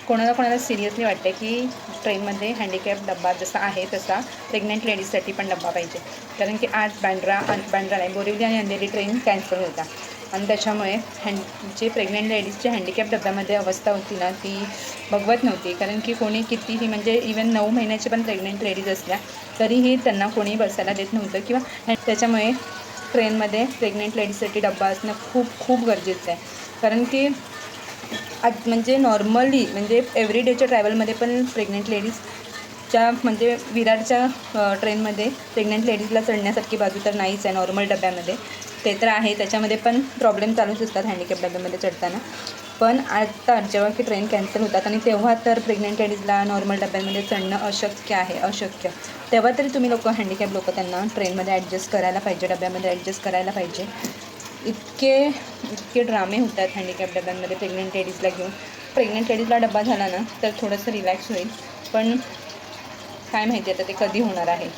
कोणाला कोणाला सिरियसली वाटते की ट्रेनमध्ये हँडिकॅप डब्बा जसा आहे तसा प्रेग्नंट लेडीजसाठी पण डब्बा पाहिजे. कारण की आज बांद्रा नाही, बोरिवली आणि अंधेरी ट्रेन कॅन्सल होता आणि त्याच्यामुळे जे प्रेग्नंट लेडीजच्या हँडिकॅप डब्यामध्ये अवस्था होती ना ती बघवत नव्हती. कारण की कोणी कितीही म्हणजे इवन 9 महिन्याचे पण प्रेग्नंट लेडीज असल्या तरीही त्यांना कोणी बसायला देत नव्हतं किंवा त्याच्यामुळे ट्रेनमध्ये प्रेग्नंट लेडीजसाठी डब्बा असणं खूप खूप गरजेचं आहे. कारण की आज म्हणजे नॉर्मली म्हणजे एव्हरी डेच्या ट्रॅव्हलमध्ये पण प्रेग्नंट लेडीजच्या म्हणजे विरारच्या ट्रेनमध्ये प्रेग्नंट लेडीजला चढण्यासारखी बाजू तर नाहीच आहे नॉर्मल डब्यामध्ये. ते तर आहे, त्याच्यामध्ये पण प्रॉब्लेम चालूच असतात हँडिकॅप डब्यामध्ये चढताना. पण आता जेव्हा की ट्रेन कॅन्सल होतात आणि तेव्हा तर प्रेग्नंट लेडीजला नॉर्मल डब्यांमध्ये चढणं अशक्य आहे, अशक्य. तेव्हा तरी तुम्ही हँडिकॅप लोक त्यांना ट्रेनमध्ये ॲडजस्ट करायला पाहिजे, डब्यामध्ये ॲडजस्ट करायला पाहिजे. इतके ड्रामे होतात हँडिकॅप डब्यांमध्ये प्रेग्नंट लेडीजला घेऊन. प्रेग्नंट लेडीजला डब्बा झाला ना तर थोडंसं रिलॅक्स होईल, पण काय माहिती आता ते कधी होणार आहे.